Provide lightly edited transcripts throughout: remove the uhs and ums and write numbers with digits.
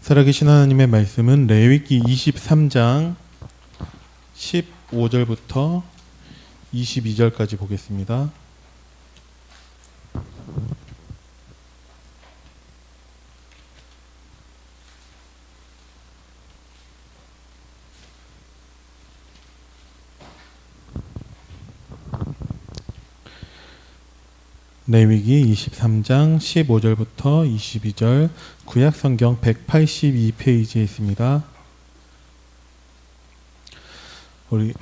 살아계신 하나님의 말씀은 레위기 23장 15절부터 22절까지 보겠습니다. 레위기 23장 15절부터 22절 구약성경 182페이지에 있습니다. 우리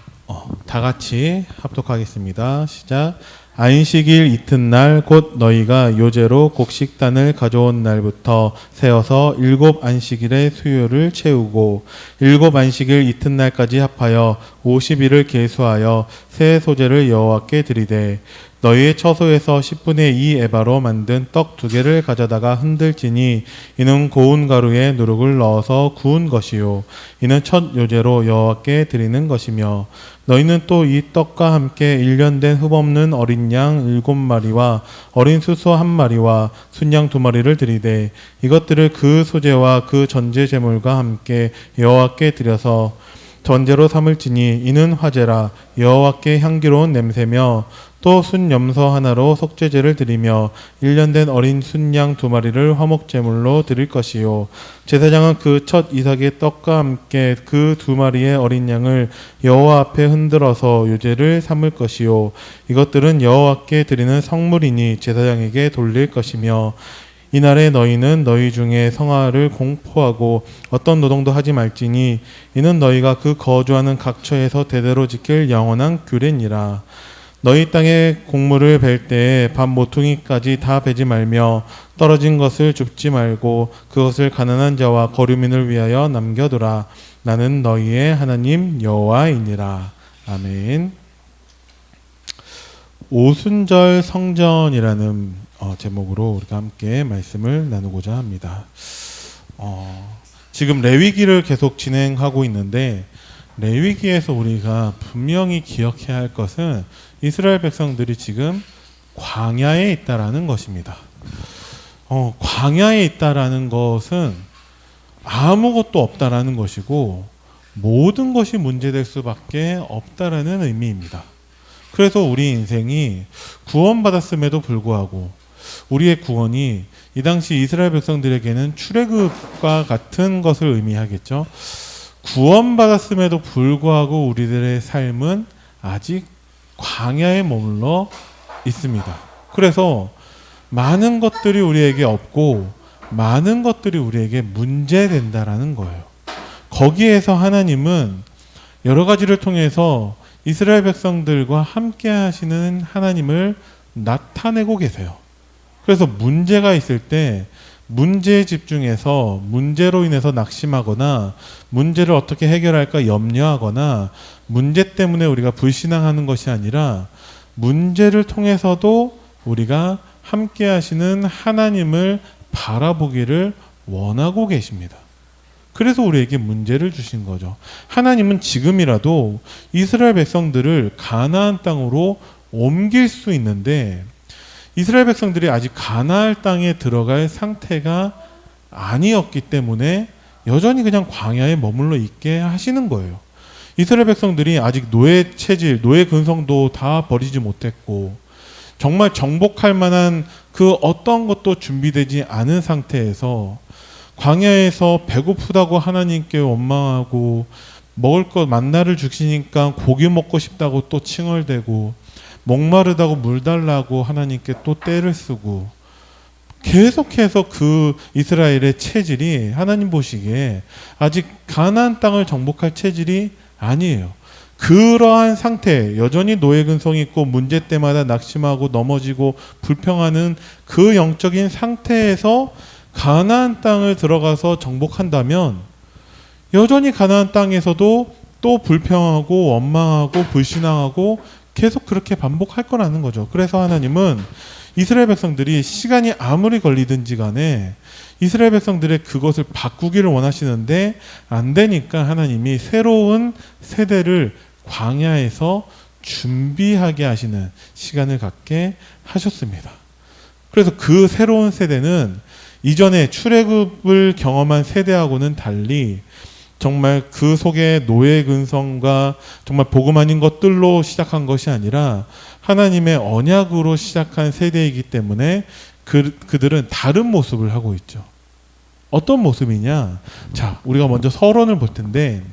다 같이 합독하겠습니다. 시작. 안식일 이튿날 곧 너희가 요제로 곡식단을 가져온 날부터 세어서 7 안식일의 수요를 채우고 7 안식일 이튿날까지 합하여 50일을 계수하여 새 소제를 여호와께 드리되 너희의 처소에서 10분의 2 에바로 만든 떡 2개를 가져다가 흔들지니 이는 고운 가루에 누룩을 넣어서 구운 것이요 이는 첫 요제로 여호와께 드리는 것이며 너희는 또 이 떡과 함께 1년 된 흠없는 어린 양 7마리와 어린 수소 1마리와 순양 2마리를 드리되 이것들을 그 소제와 그 전제 제물과 함께 여호와께 드려서 전제로 삼을지니 이는 화제라 여호와께 향기로운 냄새며 또 순염소 하나로 속죄제를 드리며 1년 된 어린 순양 2마리를 화목제물로 드릴 것이요 제사장은 그 첫 이삭의 떡과 함께 그 2마리의 어린 양을 여호와 앞에 흔들어서 요제를 삼을 것이요 이것들은 여호와께 드리는 성물이니 제사장에게 돌릴 것이며 이날에 너희는 너희 중에 성화를 공포하고 어떤 노동도 하지 말지니 이는 너희가 그 거주하는 각처에서 대대로 지킬 영원한 규례니라. 너희 땅에 곡물을 벨 때에 밥 모퉁이까지 다 베지 말며 떨어진 것을 줍지 말고 그것을 가난한 자와 거류민을 위하여 남겨두라. 나는 너희의 하나님 여호와이니라. 아멘. 오순절 성전이라는 제목으로 우리가 함께 말씀을 나누고자 합니다. 지금 레위기를 계속 진행하고 있는데 레위기에서 우리가 분명히 기억해야 할 것은 이스라엘 백성들이 지금 광야에 있다라는 것입니다. 광야에 있다라는 것은 아무것도 없다라는 것이고 모든 것이 문제될 수밖에 없다라는 의미입니다. 그래서 우리 인생이 구원받았음에도 불구하고 우리의 구원이 이 당시 이스라엘 백성들에게는 출애굽과 같은 것을 의미하겠죠. 구원받았음에도 불구하고 우리들의 삶은 아직 광야에 머물러 있습니다. 그래서 많은 것들이 우리에게 없고 많은 것들이 우리에게 문제된다라는 거예요. 거기에서 하나님은 여러 가지를 통해서 이스라엘 백성들과 함께 하시는 하나님을 나타내고 계세요. 그래서 문제가 있을 때 문제에 집중해서 문제로 인해서 낙심하거나 문제를 어떻게 해결할까 염려하거나 문제 때문에 우리가 불신앙하는 것이 아니라 문제를 통해서도 우리가 함께 하시는 하나님을 바라보기를 원하고 계십니다. 그래서 우리에게 문제를 주신 거죠. 하나님은 지금이라도 이스라엘 백성들을 가나안 땅으로 옮길 수 있는데 이스라엘 백성들이 아직 가나안 땅에 들어갈 상태가 아니었기 때문에 여전히 그냥 광야에 머물러 있게 하시는 거예요. 이스라엘 백성들이 아직 노예 체질, 노예 근성도 다 버리지 못했고 정말 정복할 만한 그 어떤 것도 준비되지 않은 상태에서 광야에서 배고프다고 하나님께 원망하고 먹을 것 만나를 주시니까 고기 먹고 싶다고 또 칭얼대고 목마르다고 물 달라고 하나님께 또 떼를 쓰고 계속해서 그 이스라엘의 체질이 하나님 보시기에 아직 가나안 땅을 정복할 체질이 아니에요. 그러한 상태, 여전히 노예 근성이 있고 문제 때마다 낙심하고 넘어지고 불평하는 그 영적인 상태에서 가나안 땅을 들어가서 정복한다면 여전히 가나안 땅에서도 또 불평하고 원망하고 불신앙하고 계속 그렇게 반복할 거라는 거죠. 그래서 하나님은 이스라엘 백성들이 시간이 아무리 걸리든지 간에 이스라엘 백성들의 그것을 바꾸기를 원하시는데 안 되니까 하나님이 새로운 세대를 광야에서 준비하게 하시는 시간을 갖게 하셨습니다. 그래서 그 새로운 세대는 이전에 출애굽을 경험한 세대하고는 달리 정말 그 속에 노예 근성과 정말 복음 아닌 것들로 시작한 것이 아니라 하나님의 언약으로 시작한 세대이기 때문에 그들은 다른 모습을 하고 있죠. 어떤 모습이냐? 자, 우리가 먼저 서론을 볼 텐데,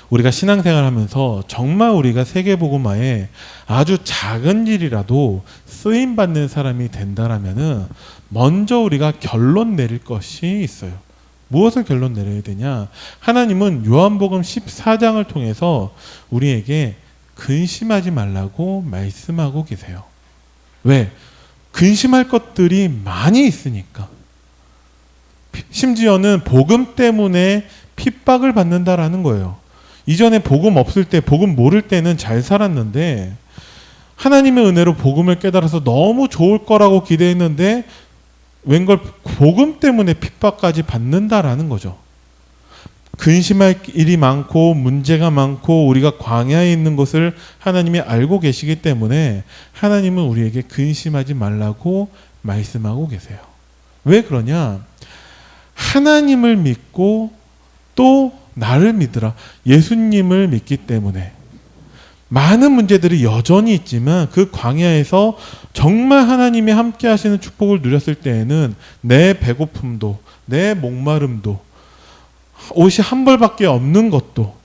우리가 신앙생활하면서 정말 우리가 세계복음화에 아주 작은 일이라도 쓰임 받는 사람이 된다라면은 먼저 우리가 결론 내릴 것이 있어요. 무엇을 결론 내려야 되냐? 하나님은 요한복음 14장을 통해서 우리에게 근심하지 말라고 말씀하고 계세요. 왜? 근심할 것들이 많이 있으니까. 심지어는 복음 때문에 핍박을 받는다라는 거예요. 이전에 복음 없을 때, 복음 모를 때는 잘 살았는데 하나님의 은혜로 복음을 깨달아서 너무 좋을 거라고 기대했는데 웬걸 복음 때문에 핍박까지 받는다라는 거죠. 근심할 일이 많고 문제가 많고 우리가 광야에 있는 것을 하나님이 알고 계시기 때문에 하나님은 우리에게 근심하지 말라고 말씀하고 계세요. 왜 그러냐? 하나님을 믿고 또 나를 믿으라. 예수님을 믿기 때문에 많은 문제들이 여전히 있지만 그 광야에서 정말 하나님이 함께 하시는 축복을 누렸을 때에는 내 배고픔도 내 목마름도 옷이 한 벌밖에 없는 것도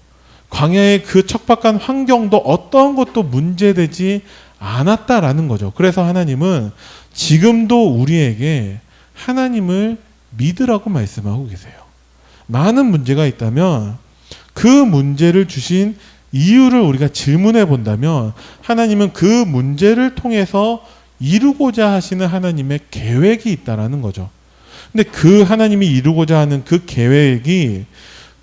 광야의 그 척박한 환경도 어떤 것도 문제되지 않았다라는 거죠. 그래서 하나님은 지금도 우리에게 하나님을 믿으라고 말씀하고 계세요. 많은 문제가 있다면 그 문제를 주신 이유를 우리가 질문해 본다면 하나님은 그 문제를 통해서 이루고자 하시는 하나님의 계획이 있다라는 거죠. 근데 그 하나님이 이루고자 하는 그 계획이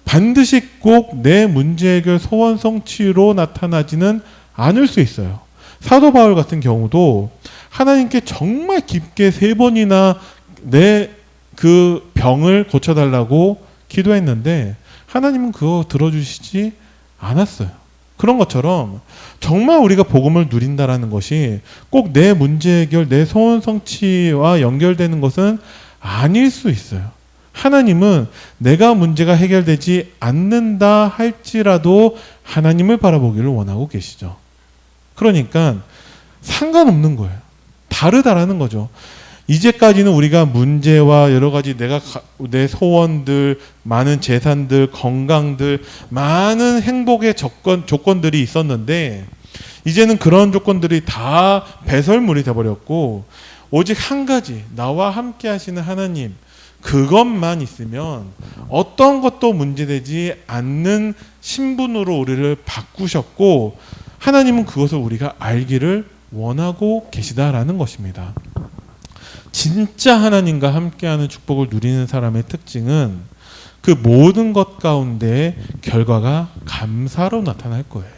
반드시 꼭 내 문제 해결 소원 성취로 나타나지는 않을 수 있어요. 사도 바울 같은 경우도 하나님께 정말 깊게 3번이나 내 그 병을 고쳐달라고 기도했는데 하나님은 그거 들어주시지 않았어요. 그런 것처럼 정말 우리가 복음을 누린다라는 것이 꼭 내 문제 해결, 내 소원 성취와 연결되는 것은 아닐 수 있어요. 하나님은 내가 문제가 해결되지 않는다 할지라도 하나님을 바라보기를 원하고 계시죠. 그러니까 상관없는 거예요. 다르다라는 거죠. 이제까지는 우리가 문제와 여러 가지 내 소원들, 많은 재산들, 건강들, 많은 행복의 조건들이 있었는데 이제는 그런 조건들이 다 배설물이 되어버렸고 오직 한 가지, 나와 함께 하시는 하나님, 그것만 있으면 어떤 것도 문제되지 않는 신분으로 우리를 바꾸셨고 하나님은 그것을 우리가 알기를 원하고 계시다라는 것입니다. 진짜 하나님과 함께하는 축복을 누리는 사람의 특징은 그 모든 것 가운데 결과가 감사로 나타날 거예요.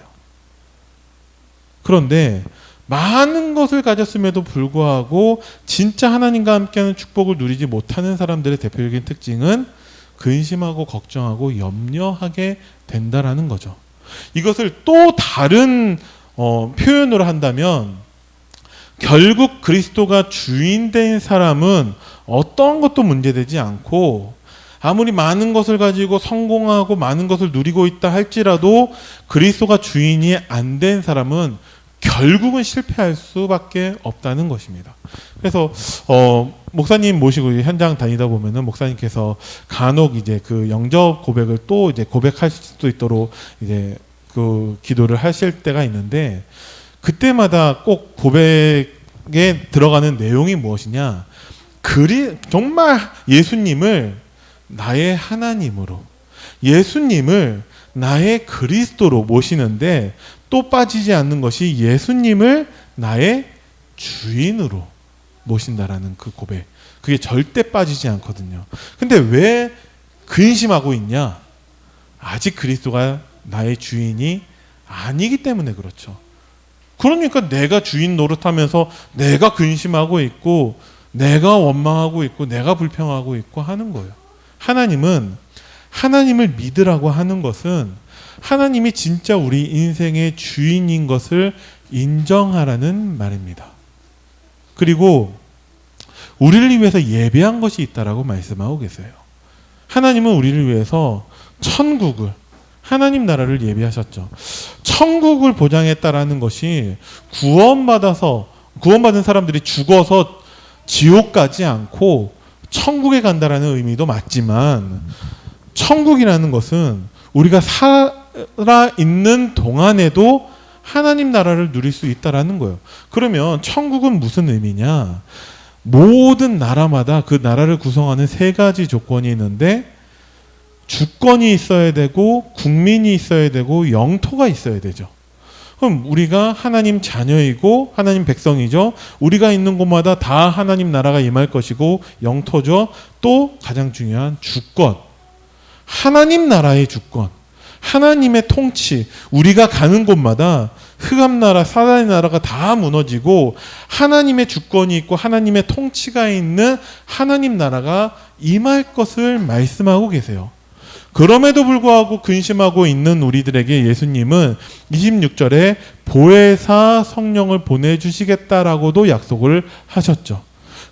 그런데 많은 것을 가졌음에도 불구하고 진짜 하나님과 함께하는 축복을 누리지 못하는 사람들의 대표적인 특징은 근심하고 걱정하고 염려하게 된다라는 거죠. 이것을 또 다른 표현으로 한다면 결국 그리스도가 주인된 사람은 어떤 것도 문제되지 않고 아무리 많은 것을 가지고 성공하고 많은 것을 누리고 있다 할지라도 그리스도가 주인이 안 된 사람은 결국은 실패할 수밖에 없다는 것입니다. 그래서 목사님 모시고 현장 다니다 보면은 목사님께서 간혹 이제 그 영접 고백을 또 이제 고백할 수도 있도록 이제 그 기도를 하실 때가 있는데 그때마다 꼭 고백에 들어가는 내용이 무엇이냐? 정말 예수님을 나의 하나님으로, 예수님을 나의 그리스도로 모시는데 또 빠지지 않는 것이 예수님을 나의 주인으로 모신다라는 그 고백. 그게 절대 빠지지 않거든요. 근데 왜 근심하고 있냐? 아직 그리스도가 나의 주인이 아니기 때문에 그렇죠. 그러니까 내가 주인 노릇하면서 내가 근심하고 있고 내가 원망하고 있고 내가 불평하고 있고 하는 거예요. 하나님은 하나님을 믿으라고 하는 것은 하나님이 진짜 우리 인생의 주인인 것을 인정하라는 말입니다. 그리고 우리를 위해서 예배한 것이 있다라고 말씀하고 계세요. 하나님은 우리를 위해서 천국을, 하나님 나라를 예비하셨죠. 천국을 보장했다라는 것이 구원받은 사람들이 죽어서 지옥 가지 않고 천국에 간다라는 의미도 맞지만, 천국이라는 것은 우리가 살아있는 동안에도 하나님 나라를 누릴 수 있다라는 거예요. 그러면 천국은 무슨 의미냐? 모든 나라마다 그 나라를 구성하는 세 가지 조건이 있는데, 주권이 있어야 되고, 국민이 있어야 되고, 영토가 있어야 되죠. 그럼 우리가 하나님 자녀이고 하나님 백성이죠. 우리가 있는 곳마다 다 하나님 나라가 임할 것이고 영토죠. 또 가장 중요한 주권, 하나님 나라의 주권, 하나님의 통치. 우리가 가는 곳마다 흑암나라, 사단의 나라가 다 무너지고 하나님의 주권이 있고 하나님의 통치가 있는 하나님 나라가 임할 것을 말씀하고 계세요. 그럼에도 불구하고 근심하고 있는 우리들에게 예수님은 26절에 보혜사 성령을 보내주시겠다라고도 약속을 하셨죠.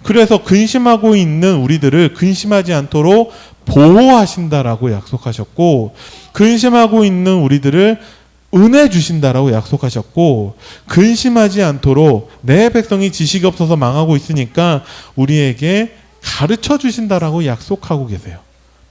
그래서 근심하고 있는 우리들을 근심하지 않도록 보호하신다라고 약속하셨고, 근심하고 있는 우리들을 은혜 주신다라고 약속하셨고, 근심하지 않도록 내 백성이 지식이 없어서 망하고 있으니까 우리에게 가르쳐 주신다라고 약속하고 계세요.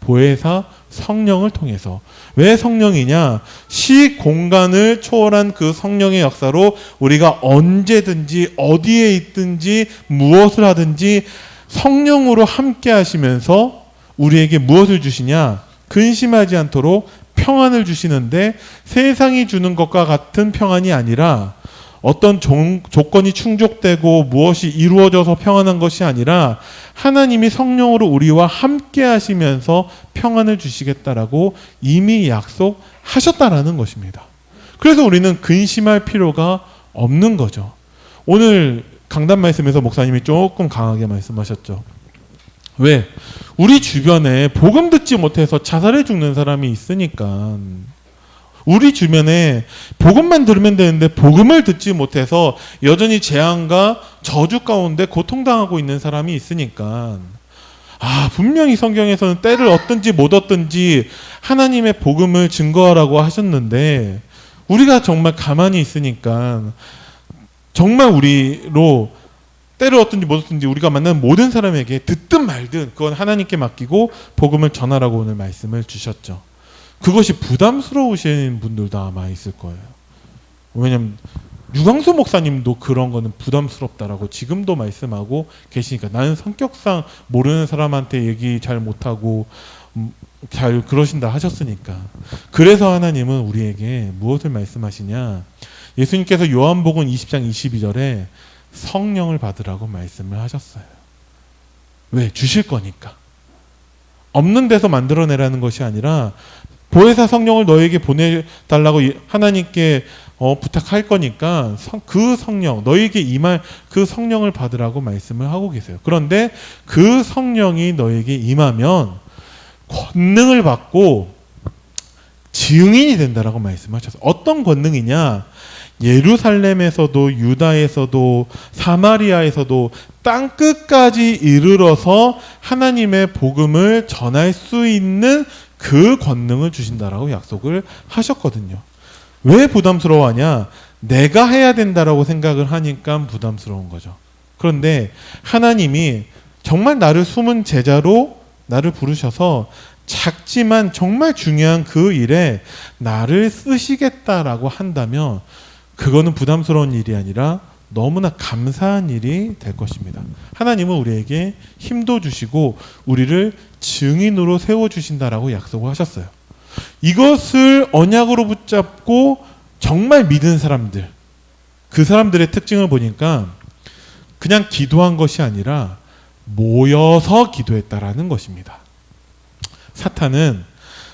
보혜사 성령을 통해서. 왜 성령이냐? 시공간을 초월한 그 성령의 역사로 우리가 언제든지 어디에 있든지 무엇을 하든지 성령으로 함께 하시면서 우리에게 무엇을 주시냐? 근심하지 않도록 평안을 주시는데, 세상이 주는 것과 같은 평안이 아니라, 어떤 조건이 충족되고 무엇이 이루어져서 평안한 것이 아니라 하나님이 성령으로 우리와 함께 하시면서 평안을 주시겠다라고 이미 약속하셨다라는 것입니다. 그래서 우리는 근심할 필요가 없는 거죠. 오늘 강단 말씀에서 목사님이 조금 강하게 말씀하셨죠. 왜? 우리 주변에 복음 듣지 못해서 자살해 죽는 사람이 있으니까. 우리 주변에 복음만 들으면 되는데 복음을 듣지 못해서 여전히 재앙과 저주 가운데 고통당하고 있는 사람이 있으니까, 분명히 성경에서는 때를 얻든지 못 얻든지 하나님의 복음을 증거하라고 하셨는데, 우리가 정말 가만히 있으니까 정말 우리로 때를 얻든지 못 얻든지 우리가 만나는 모든 사람에게 듣든 말든 그건 하나님께 맡기고 복음을 전하라고 오늘 말씀을 주셨죠. 그것이 부담스러우신 분들도 아마 있을 거예요. 왜냐하면 유광수 목사님도 그런 거는 부담스럽다라고 지금도 말씀하고 계시니까, 나는 성격상 모르는 사람한테 얘기 잘 못하고 잘 그러신다 하셨으니까. 그래서 하나님은 우리에게 무엇을 말씀하시냐? 예수님께서 요한복음 20장 22절에 성령을 받으라고 말씀을 하셨어요. 왜? 주실 거니까. 없는 데서 만들어내라는 것이 아니라 보혜사 성령을 너에게 보내달라고 하나님께 부탁할 거니까 그 성령, 너에게 임할 그 성령을 받으라고 말씀을 하고 계세요. 그런데 그 성령이 너에게 임하면 권능을 받고 증인이 된다라고 말씀하셨어요. 어떤 권능이냐? 예루살렘에서도 유다에서도 사마리아에서도 땅 끝까지 이르러서 하나님의 복음을 전할 수 있는 그 권능을 주신다라고 약속을 하셨거든요. 왜 부담스러워하냐? 내가 해야 된다라고 생각을 하니까 부담스러운 거죠. 그런데 하나님이 정말 나를 숨은 제자로 나를 부르셔서 작지만 정말 중요한 그 일에 나를 쓰시겠다라고 한다면 그거는 부담스러운 일이 아니라 너무나 감사한 일이 될 것입니다. 하나님은 우리에게 힘도 주시고 우리를 증인으로 세워주신다라고 약속을 하셨어요. 이것을 언약으로 붙잡고 정말 믿은 사람들, 그 사람들의 특징을 보니까 그냥 기도한 것이 아니라 모여서 기도했다라는 것입니다. 사탄은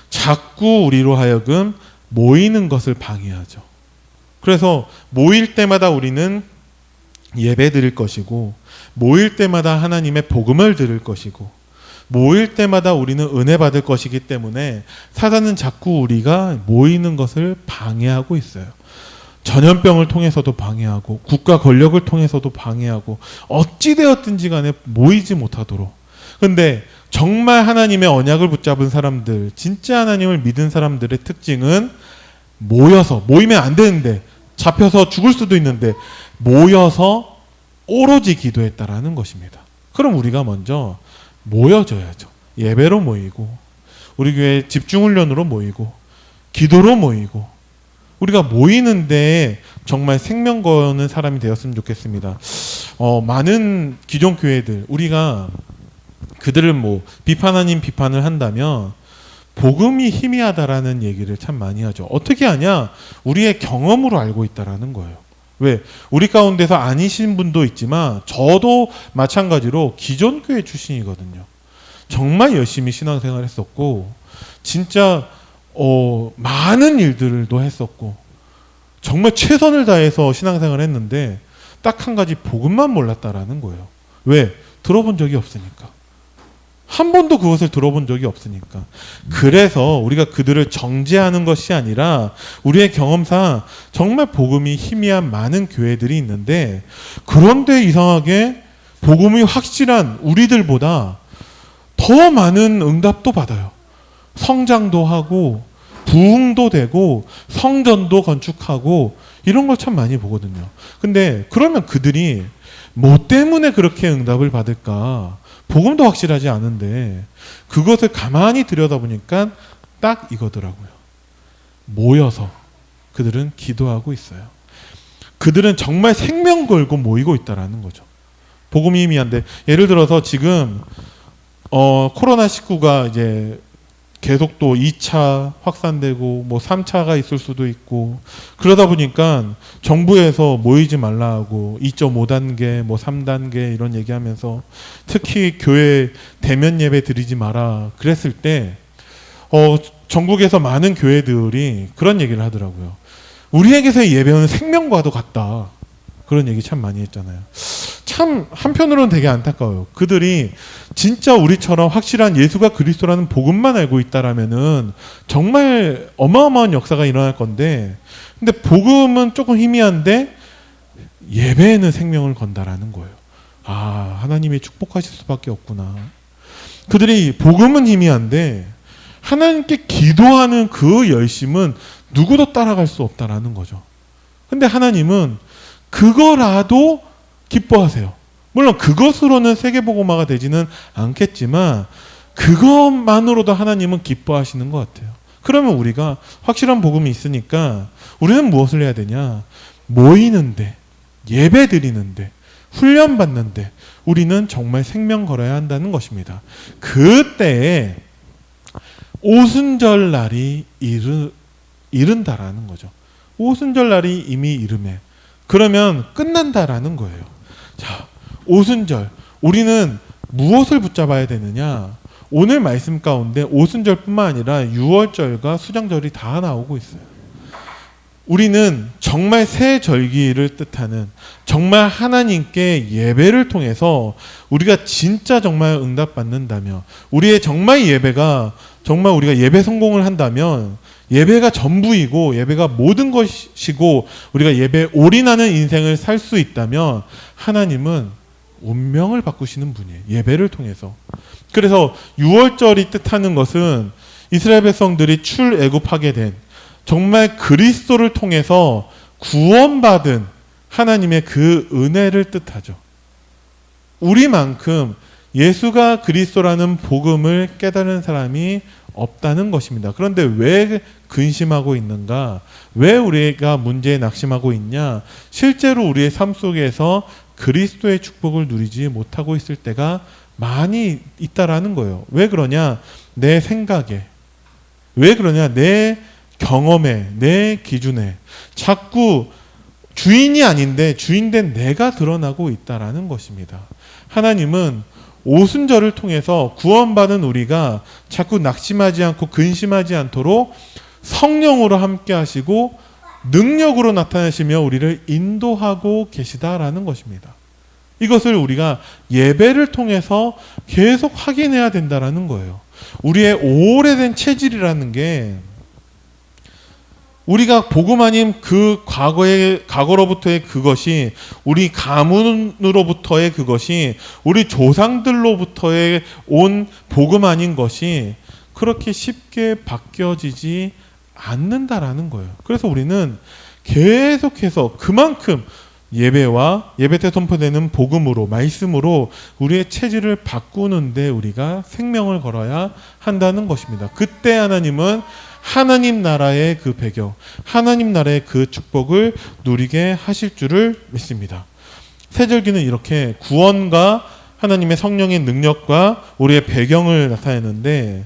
자꾸 우리로 하여금 모이는 것을 방해하죠. 그래서 모일 때마다 우리는 예배 드릴 것이고, 모일 때마다 하나님의 복음을 들을 것이고, 모일 때마다 우리는 은혜 받을 것이기 때문에 사단은 자꾸 우리가 모이는 것을 방해하고 있어요. 전염병을 통해서도 방해하고 국가 권력을 통해서도 방해하고 어찌되었든지 간에 모이지 못하도록. 근데 정말 하나님의 언약을 붙잡은 사람들, 진짜 하나님을 믿은 사람들의 특징은 모이면 안 되는데, 잡혀서 죽을 수도 있는데 모여서 오로지 기도했다라는 것입니다. 그럼 우리가 먼저 모여져야죠. 예배로 모이고, 우리 교회 집중훈련으로 모이고, 기도로 모이고, 우리가 모이는데 정말 생명 거는 사람이 되었으면 좋겠습니다. 많은 기존 교회들, 우리가 그들을 비판 아닌 비판을 한다면 복음이 희미하다라는 얘기를 참 많이 하죠. 어떻게 하냐? 우리의 경험으로 알고 있다라는 거예요. 왜? 우리 가운데서 아니신 분도 있지만 저도 마찬가지로 기존 교회 출신이거든요. 정말 열심히 신앙생활 했었고, 진짜 많은 일들도 했었고, 정말 최선을 다해서 신앙생활 했는데 딱 한 가지, 복음만 몰랐다라는 거예요. 왜? 들어본 적이 없으니까. 한 번도 그것을 들어본 적이 없으니까. 그래서 우리가 그들을 정죄하는 것이 아니라 우리의 경험상 정말 복음이 희미한 많은 교회들이 있는데, 그런데 이상하게 복음이 확실한 우리들보다 더 많은 응답도 받아요. 성장도 하고 부흥도 되고 성전도 건축하고 이런 걸 참 많이 보거든요. 근데 그러면 그들이 뭐 때문에 그렇게 응답을 받을까? 복음도 확실하지 않은데 그것을 가만히 들여다보니까 딱 이거더라고요. 모여서 그들은 기도하고 있어요. 그들은 정말 생명 걸고 모이고 있다라는 거죠. 복음이 희미한데, 예를 들어서 지금 코로나19가 이제 계속 또 2차 확산되고 3차가 있을 수도 있고, 그러다 보니까 정부에서 모이지 말라 하고 2.5단계 3단계 이런 얘기하면서 특히 교회 대면 예배 드리지 마라 그랬을 때 전국에서 많은 교회들이 그런 얘기를 하더라고요. 우리에게서의 예배는 생명과도 같다. 그런 얘기 참 많이 했잖아요. 참 한편으로는 되게 안타까워요. 그들이 진짜 우리처럼 확실한 예수가 그리스도라는 복음만 알고 있다라면은 정말 어마어마한 역사가 일어날 건데, 근데 복음은 조금 희미한데 예배에는 생명을 건다라는 거예요. 아, 하나님이 축복하실 수밖에 없구나. 그들이 복음은 희미한데 하나님께 기도하는 그 열심은 누구도 따라갈 수 없다라는 거죠. 근데 하나님은 그거라도 기뻐하세요. 물론 그것으로는 세계복음화가 되지는 않겠지만 그것만으로도 하나님은 기뻐하시는 것 같아요. 그러면 우리가 확실한 복음이 있으니까 우리는 무엇을 해야 되냐? 모이는데, 예배 드리는데, 훈련받는데 우리는 정말 생명 걸어야 한다는 것입니다. 그때에 오순절 날이 이른다라는 거죠. 오순절 날이 이미 이름에, 그러면 끝난다라는 거예요. 자, 오순절, 우리는 무엇을 붙잡아야 되느냐? 오늘 말씀 가운데 오순절뿐만 아니라 유월절과 수장절이 다 나오고 있어요. 우리는 정말 새 절기를 뜻하는, 정말 하나님께 예배를 통해서 우리가 진짜 정말 응답받는다면, 우리의 정말 예배가, 정말 우리가 예배 성공을 한다면 예배가 전부이고 예배가 모든 것이고 우리가 예배에 올인하는 인생을 살 수 있다면 하나님은 운명을 바꾸시는 분이에요. 예배를 통해서. 그래서 유월절이 뜻하는 것은 이스라엘 백성들이 출애굽하게 된, 정말 그리스도를 통해서 구원받은 하나님의 그 은혜를 뜻하죠. 우리만큼 예수가 그리스도라는 복음을 깨달은 사람이 없다는 것입니다. 그런데 왜 근심하고 있는가? 왜 우리가 문제에 낙심하고 있냐? 실제로 우리의 삶 속에서 그리스도의 축복을 누리지 못하고 있을 때가 많이 있다라는 거예요. 왜 그러냐? 내 생각에. 왜 그러냐? 내 경험에, 내 기준에 자꾸 주인이 아닌데 주인된 내가 드러나고 있다라는 것입니다. 하나님은 오순절을 통해서 구원받은 우리가 자꾸 낙심하지 않고 근심하지 않도록 성령으로 함께 하시고 능력으로 나타나시며 우리를 인도하고 계시다라는 것입니다. 이것을 우리가 예배를 통해서 계속 확인해야 된다라는 거예요. 우리의 오래된 체질이라는 게 우리가 복음 아닌 그 과거로부터의 그것이, 우리 가문으로부터의 그것이, 우리 조상들로부터의 온 복음 아닌 것이 그렇게 쉽게 바뀌어지지 않는다라는 거예요. 그래서 우리는 계속해서 그만큼 예배와 예배 때 선포되는 복음으로, 말씀으로 우리의 체질을 바꾸는데 우리가 생명을 걸어야 한다는 것입니다. 그때 하나님은 하나님 나라의 그 배경, 하나님 나라의 그 축복을 누리게 하실 줄을 믿습니다. 새절기는 이렇게 구원과 하나님의 성령의 능력과 우리의 배경을 나타내는데,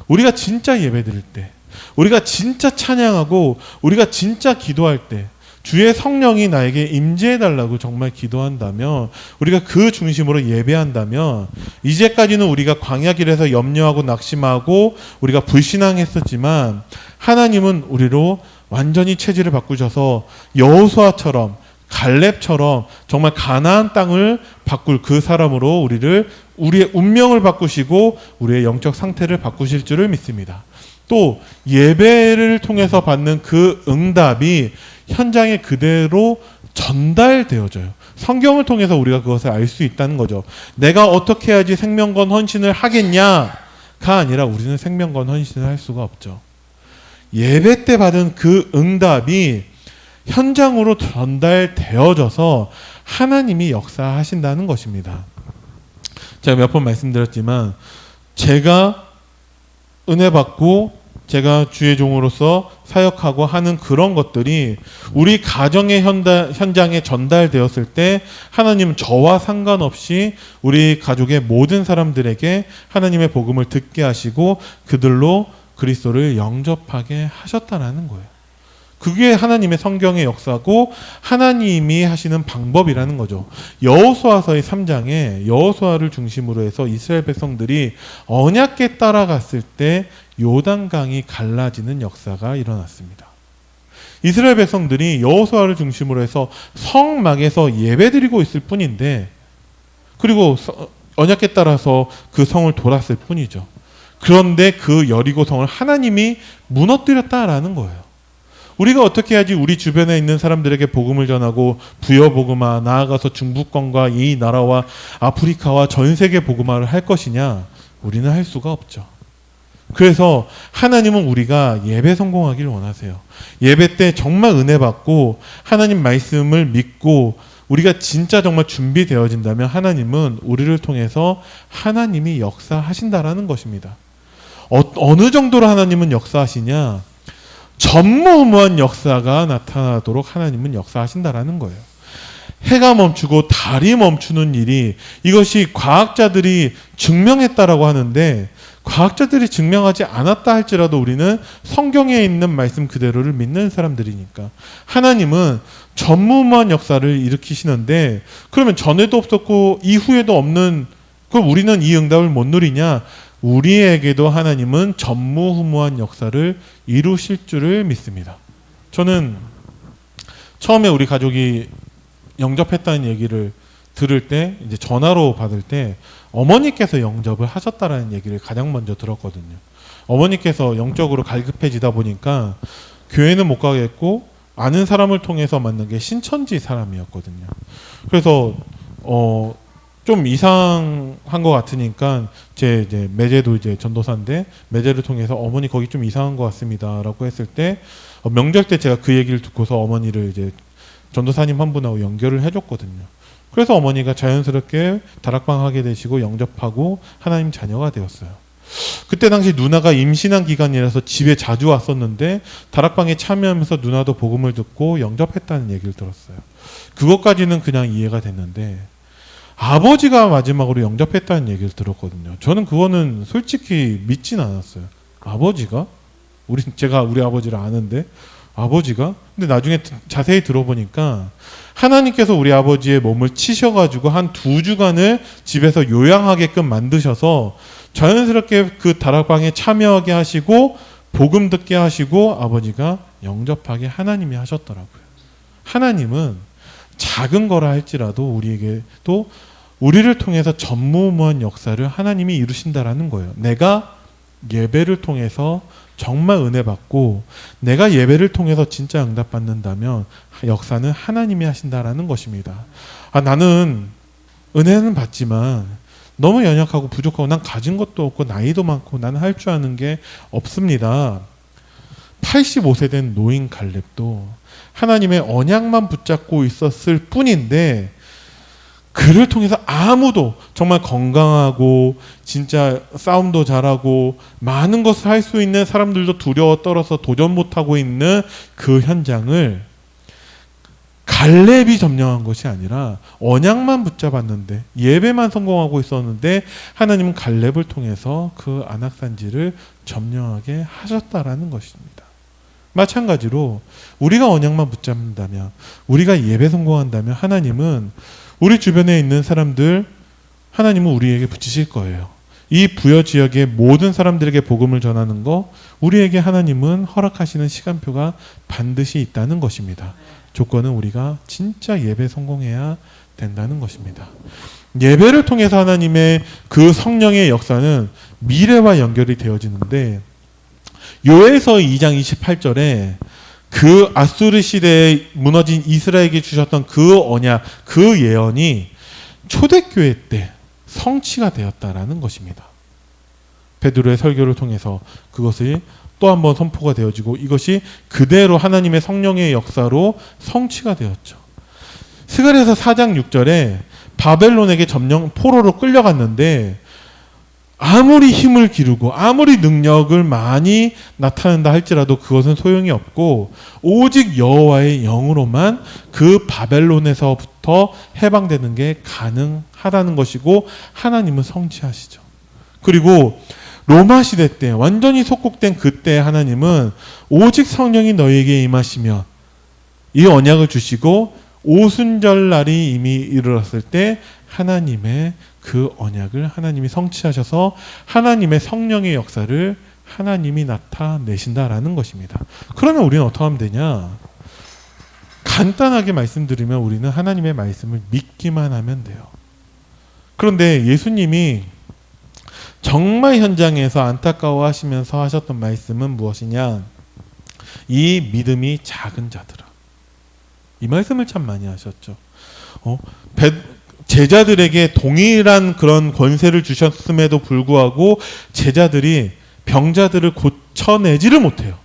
우리가 진짜 예배드릴 때, 우리가 진짜 찬양하고 우리가 진짜 기도할 때 주의 성령이 나에게 임재해달라고 정말 기도한다면, 우리가 그 중심으로 예배한다면, 이제까지는 우리가 광야길에서 염려하고 낙심하고 우리가 불신앙했었지만 하나님은 우리로 완전히 체질을 바꾸셔서 여호수아처럼, 갈렙처럼 정말 가나안 땅을 바꿀 그 사람으로 우리의 운명을 바꾸시고 우리의 영적 상태를 바꾸실 줄을 믿습니다. 또 예배를 통해서 받는 그 응답이 현장에 그대로 전달되어져요. 성경을 통해서 우리가 그것을 알 수 있다는 거죠. 내가 어떻게 해야지 생명건 헌신을 하겠냐가 아니라 우리는 생명건 헌신을 할 수가 없죠. 예배 때 받은 그 응답이 현장으로 전달되어져서 하나님이 역사하신다는 것입니다. 제가 몇 번 말씀드렸지만, 제가 은혜 받고 제가 주의 종으로서 사역하고 하는 그런 것들이 우리 가정의 현장에 전달되었을 때 하나님은 저와 상관없이 우리 가족의 모든 사람들에게 하나님의 복음을 듣게 하시고 그들로 그리스도를 영접하게 하셨다라는 거예요. 그게 하나님의 성경의 역사고 하나님이 하시는 방법이라는 거죠. 여호수아서의 3장에 여호수아를 중심으로 해서 이스라엘 백성들이 언약궤 따라갔을 때 요단강이 갈라지는 역사가 일어났습니다. 이스라엘 백성들이 여호수아를 중심으로 해서 성막에서 예배드리고 있을 뿐인데, 그리고 언약궤 따라서 그 성을 돌았을 뿐이죠. 그런데 그 여리고 성을 하나님이 무너뜨렸다라는 거예요. 우리가 어떻게 해야지 우리 주변에 있는 사람들에게 복음을 전하고 부여복음화, 나아가서 중부권과 이 나라와 아프리카와 전 세계 복음화를 할 것이냐? 우리는 할 수가 없죠. 그래서 하나님은 우리가 예배 성공하길 원하세요. 예배 때 정말 은혜 받고 하나님 말씀을 믿고 우리가 진짜 정말 준비되어진다면 하나님은 우리를 통해서 하나님이 역사하신다라는 것입니다. 어느 정도로 하나님은 역사하시냐? 전무후무한 역사가 나타나도록 하나님은 역사하신다라는 거예요. 해가 멈추고 달이 멈추는 일이, 이것이 과학자들이 증명했다라고 하는데, 과학자들이 증명하지 않았다 할지라도 우리는 성경에 있는 말씀 그대로를 믿는 사람들이니까 하나님은 전무후무한 역사를 일으키시는데, 그러면 전에도 없었고 이후에도 없는, 그럼 우리는 이 응답을 못 누리냐? 우리에게도 하나님은 전무후무한 역사를 이루실 줄을 믿습니다. 저는 처음에 우리 가족이 영접했다는 얘기를 들을 때, 이제 전화로 받을 때 어머니께서 영접을 하셨다라는 얘기를 가장 먼저 들었거든요. 어머니께서 영적으로 갈급해지다 보니까 교회는 못 가겠고 아는 사람을 통해서 만난 게 신천지 사람이었거든요. 그래서 좀 이상한 것 같으니까 이제 매제도 이제 전도사인데 매제를 통해서 어머니 거기 좀 이상한 것 같습니다라고 했을 때 명절 때 제가 그 얘기를 듣고서 어머니를 이제 전도사님 한 분하고 연결을 해줬거든요. 그래서 어머니가 자연스럽게 다락방 하게 되시고 영접하고 하나님 자녀가 되었어요. 그때 당시 누나가 임신한 기간이라서 집에 자주 왔었는데 다락방에 참여하면서 누나도 복음을 듣고 영접했다는 얘기를 들었어요. 그것까지는 그냥 이해가 됐는데 아버지가 마지막으로 영접했다는 얘기를 들었거든요. 저는 그거는 솔직히 믿진 않았어요. 아버지가? 제가 우리 아버지를 아는데 아버지가? 근데 나중에 자세히 들어보니까 하나님께서 우리 아버지의 몸을 치셔가지고 한 2주간을 집에서 요양하게끔 만드셔서 자연스럽게 그 다락방에 참여하게 하시고 복음 듣게 하시고 아버지가 영접하게 하나님이 하셨더라고요. 하나님은 작은 거라 할지라도 우리에게 또 우리를 통해서 전무후무한 역사를 하나님이 이루신다라는 거예요. 내가 예배를 통해서 정말 은혜 받고 내가 예배를 통해서 진짜 응답 받는다면 역사는 하나님이 하신다라는 것입니다. 나는 은혜는 받지만 너무 연약하고 부족하고 난 가진 것도 없고 나이도 많고 나는 할 줄 아는 게 없습니다. 85세 된 노인 갈렙도 하나님의 언약만 붙잡고 있었을 뿐인데 그를 통해서 아무도 정말 건강하고 진짜 싸움도 잘하고 많은 것을 할 수 있는 사람들도 두려워 떨어서 도전 못하고 있는 그 현장을 갈렙이 점령한 것이 아니라 언약만 붙잡았는데 예배만 성공하고 있었는데 하나님은 갈렙을 통해서 그 안악산지를 점령하게 하셨다라는 것입니다. 마찬가지로 우리가 언약만 붙잡는다면 우리가 예배 성공한다면 하나님은 우리 주변에 있는 사람들 하나님은 우리에게 붙이실 거예요. 이 부여 지역의 모든 사람들에게 복음을 전하는 거 우리에게 하나님은 허락하시는 시간표가 반드시 있다는 것입니다. 조건은 우리가 진짜 예배 성공해야 된다는 것입니다. 예배를 통해서 하나님의 그 성령의 역사는 미래와 연결이 되어지는데 요에서 2장 28절에 그 아수르 시대에 무너진 이스라엘에게 주셨던 그 언약, 그 예언이 초대교회 때 성취가 되었다라는 것입니다. 베드로의 설교를 통해서 그것이 또 한 번 선포가 되어지고 이것이 그대로 하나님의 성령의 역사로 성취가 되었죠. 스가랴서 4장 6절에 바벨론에게 포로로 끌려갔는데 아무리 힘을 기르고 아무리 능력을 많이 나타낸다 할지라도 그것은 소용이 없고 오직 여호와의 영으로만 그 바벨론에서부터 해방되는 게 가능하다는 것이고 하나님은 성취하시죠. 그리고 로마 시대 때 완전히 속국된 그때 하나님은 오직 성령이 너희에게 임하시면 이 언약을 주시고 오순절 날이 이미 이르렀을 때 하나님의 그 언약을 하나님이 성취하셔서 하나님의 성령의 역사를 하나님이 나타내신다라는 것입니다. 그러면 우리는 어떻게 하면 되냐? 간단하게 말씀드리면 우리는 하나님의 말씀을 믿기만 하면 돼요. 그런데 예수님이 정말 현장에서 안타까워하시면서 하셨던 말씀은 무엇이냐? 이 믿음이 작은 자들아. 이 말씀을 참 많이 하셨죠. 제자들에게 동일한 그런 권세를 주셨음에도 불구하고 제자들이 병자들을 고쳐내지를 못해요.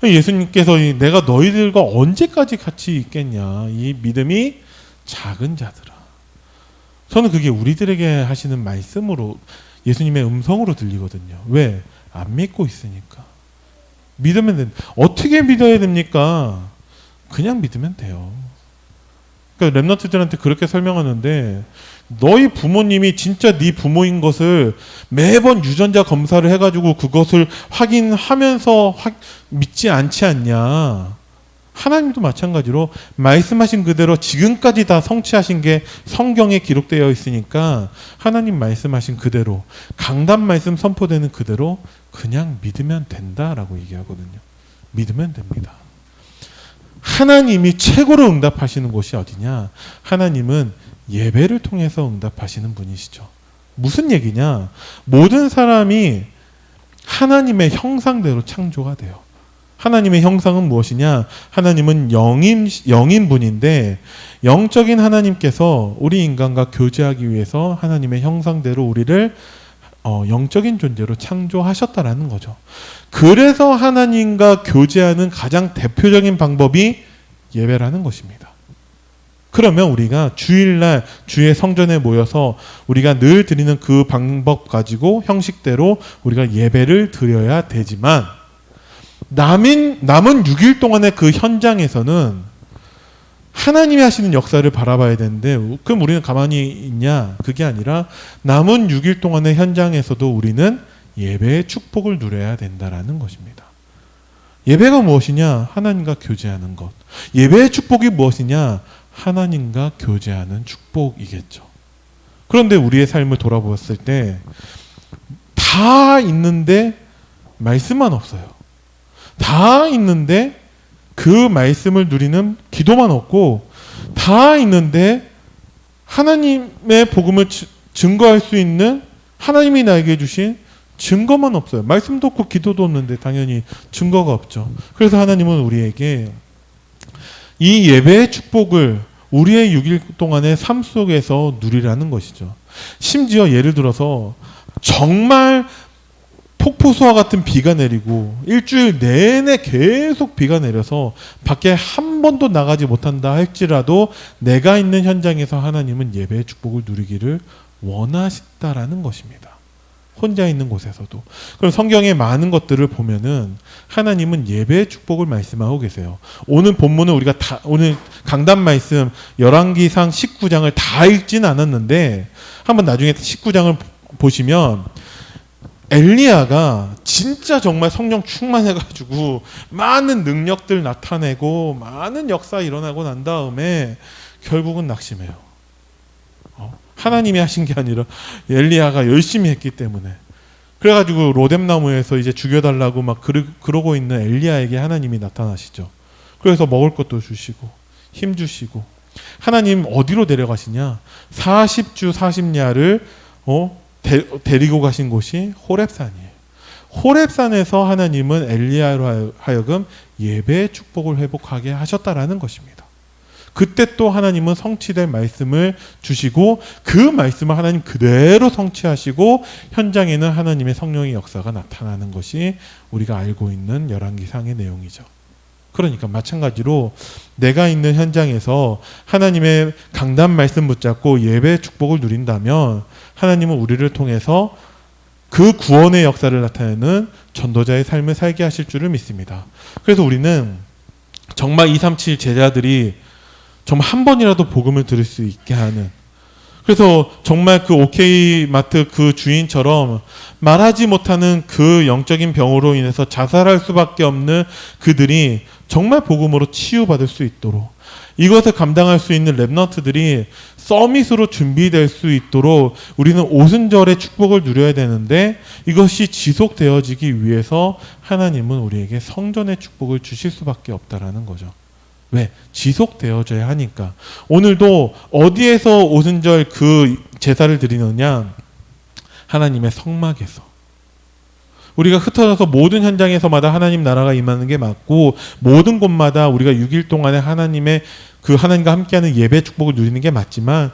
예수님께서 내가 너희들과 언제까지 같이 있겠냐. 이 믿음이 작은 자들아. 저는 그게 우리들에게 하시는 말씀으로 예수님의 음성으로 들리거든요. 왜? 안 믿고 있으니까. 믿으면 된다. 어떻게 믿어야 됩니까? 그냥 믿으면 돼요. 그러니까 렘넌트들한테 그렇게 설명하는데 너희 부모님이 진짜 네 부모인 것을 매번 유전자 검사를 해가지고 그것을 확인하면서 믿지 않지 않냐. 하나님도 마찬가지로 말씀하신 그대로 지금까지 다 성취하신 게 성경에 기록되어 있으니까 하나님 말씀하신 그대로 강단 말씀 선포되는 그대로 그냥 믿으면 된다라고 얘기하거든요. 믿으면 됩니다. 하나님이 최고로 응답하시는 곳이 어디냐? 하나님은 예배를 통해서 응답하시는 분이시죠. 무슨 얘기냐? 모든 사람이 하나님의 형상대로 창조가 돼요. 하나님의 형상은 무엇이냐? 하나님은 영인 분인데 영적인 하나님께서 우리 인간과 교제하기 위해서 하나님의 형상대로 우리를 영적인 존재로 창조하셨다라는 거죠. 그래서 하나님과 교제하는 가장 대표적인 방법이 예배라는 것입니다. 그러면 우리가 주일날 주의 성전에 모여서 우리가 늘 드리는 그 방법 가지고 형식대로 우리가 예배를 드려야 되지만 남은 6일 동안의 그 현장에서는 하나님이 하시는 역사를 바라봐야 되는데 그럼 우리는 가만히 있냐? 그게 아니라 남은 6일 동안의 현장에서도 우리는 예배의 축복을 누려야 된다라는 것입니다. 예배가 무엇이냐? 하나님과 교제하는 것. 예배의 축복이 무엇이냐? 하나님과 교제하는 축복이겠죠. 그런데 우리의 삶을 돌아보았을 때 다 있는데 말씀만 없어요. 다 있는데 그 말씀을 누리는 기도만 없고 다 있는데 하나님의 복음을 증거할 수 있는 하나님이 나에게 주신 증거만 없어요. 말씀도 없고 기도도 없는데 당연히 증거가 없죠. 그래서 하나님은 우리에게 이 예배의 축복을 우리의 6일 동안의 삶 속에서 누리라는 것이죠. 심지어 예를 들어서 정말 폭포수와 같은 비가 내리고 일주일 내내 계속 비가 내려서 밖에 한 번도 나가지 못한다 할지라도 내가 있는 현장에서 하나님은 예배의 축복을 누리기를 원하신다라는 것입니다. 혼자 있는 곳에서도. 그럼 성경의 많은 것들을 보면은 하나님은 예배의 축복을 말씀하고 계세요. 오늘 본문은 우리가 오늘 강단 말씀 열왕기상 19장을 다 읽진 않았는데 한번 나중에 19장을 보시면 엘리야가 진짜 정말 성령 충만해가지고 많은 능력들 나타내고 많은 역사 일어나고 난 다음에 결국은 낙심해요. 하나님이 하신 게 아니라 엘리야가 열심히 했기 때문에. 그래가지고 로뎀나무에서 이제 죽여달라고 막 그러고 있는 엘리야에게 하나님이 나타나시죠. 그래서 먹을 것도 주시고 힘 주시고. 하나님 어디로 데려가시냐? 40주 40야를 데리고 가신 곳이 호렙산이에요. 호렙산에서 하나님은 엘리야로 하여금 예배의 축복을 회복하게 하셨다라는 것입니다. 그때 또 하나님은 성취될 말씀을 주시고 그 말씀을 하나님 그대로 성취하시고 현장에는 하나님의 성령의 역사가 나타나는 것이 우리가 알고 있는 열왕기상의 내용이죠. 그러니까 마찬가지로 내가 있는 현장에서 하나님의 강단 말씀 붙잡고 예배의 축복을 누린다면 하나님은 우리를 통해서 그 구원의 역사를 나타내는 전도자의 삶을 살게 하실 줄을 믿습니다. 그래서 우리는 정말 237 제자들이 정말 한 번이라도 복음을 들을 수 있게 하는, 그래서 정말 그 오케이마트 그 주인처럼 말하지 못하는 그 영적인 병으로 인해서 자살할 수밖에 없는 그들이 정말 복음으로 치유받을 수 있도록, 이것을 감당할 수 있는 랩넌트들이 서밋으로 준비될 수 있도록 우리는 오순절의 축복을 누려야 되는데, 이것이 지속되어지기 위해서 하나님은 우리에게 성전의 축복을 주실 수밖에 없다라는 거죠. 왜? 지속되어져야 하니까. 오늘도 어디에서 오순절 그 제사를 드리느냐? 하나님의 성막에서. 우리가 흩어져서 모든 현장에서마다 하나님 나라가 임하는 게 맞고, 모든 곳마다 우리가 6일 동안에 하나님의 그 하나님과 함께하는 예배 축복을 누리는 게 맞지만,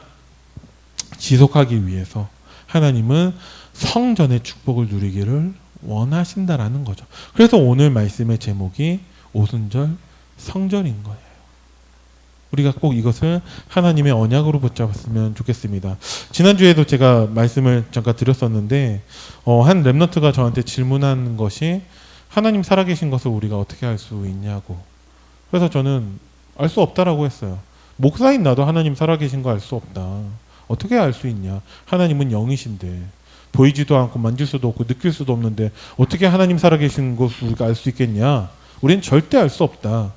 지속하기 위해서 하나님은 성전의 축복을 누리기를 원하신다라는 거죠. 그래서 오늘 말씀의 제목이 오순절 성전인 거예요. 우리가 꼭 이것을 하나님의 언약으로 붙잡았으면 좋겠습니다. 지난주에도 제가 말씀을 잠깐 드렸었는데 한 랩넌트가 저한테 질문한 것이 하나님 살아계신 것을 우리가 어떻게 알 수 있냐고. 그래서 저는 알 수 없다라고 했어요. 목사인 나도 하나님 살아계신 거 알 수 없다. 어떻게 알 수 있냐. 하나님은 영이신데 보이지도 않고 만질 수도 없고 느낄 수도 없는데 어떻게 하나님 살아계신 것을 우리가 알 수 있겠냐. 우리는 절대 알 수 없다.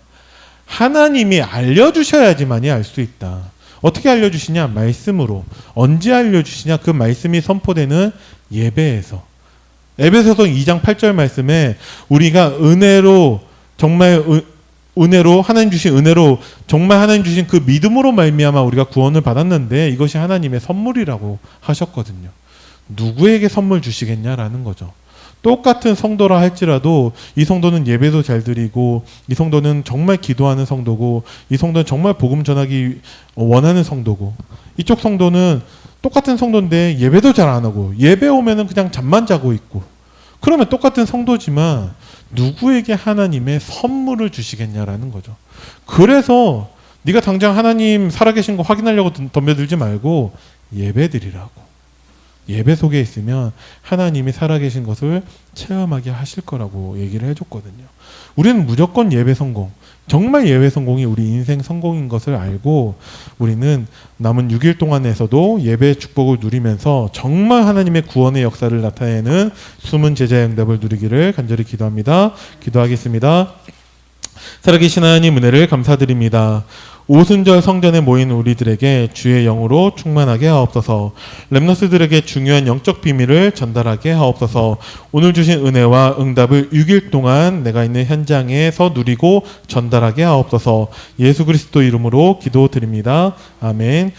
하나님이 알려주셔야지만이 알 수 있다. 어떻게 알려주시냐? 말씀으로. 언제 알려주시냐? 그 말씀이 선포되는 예배에서. 에베소서 2장 8절 말씀에 우리가 은혜로, 정말 은혜로, 하나님 주신 은혜로, 정말 하나님 주신 그 믿음으로 말미암아 우리가 구원을 받았는데 이것이 하나님의 선물이라고 하셨거든요. 누구에게 선물 주시겠냐라는 거죠. 똑같은 성도라 할지라도 이 성도는 예배도 잘 드리고, 이 성도는 정말 기도하는 성도고, 이 성도는 정말 복음 전하기 원하는 성도고, 이쪽 성도는 똑같은 성도인데 예배도 잘 안 하고, 예배 오면은 그냥 잠만 자고 있고, 그러면 똑같은 성도지만 누구에게 하나님의 선물을 주시겠냐라는 거죠. 그래서 네가 당장 하나님 살아계신 거 확인하려고 덤벼들지 말고 예배 드리라고. 예배 속에 있으면 하나님이 살아계신 것을 체험하게 하실 거라고 얘기를 해줬거든요. 우리는 무조건 예배 성공, 정말 예배 성공이 우리 인생 성공인 것을 알고 우리는 남은 6일 동안에서도 예배의 축복을 누리면서 정말 하나님의 구원의 역사를 나타내는 숨은 제자의 응답을 누리기를 간절히 기도합니다. 기도하겠습니다. 살아계신 하나님 은혜를 감사드립니다. 오순절 성전에 모인 우리들에게 주의 영으로 충만하게 하옵소서. 렘너스들에게 중요한 영적 비밀을 전달하게 하옵소서. 오늘 주신 은혜와 응답을 6일 동안 내가 있는 현장에서 누리고 전달하게 하옵소서. 예수 그리스도 이름으로 기도드립니다. 아멘.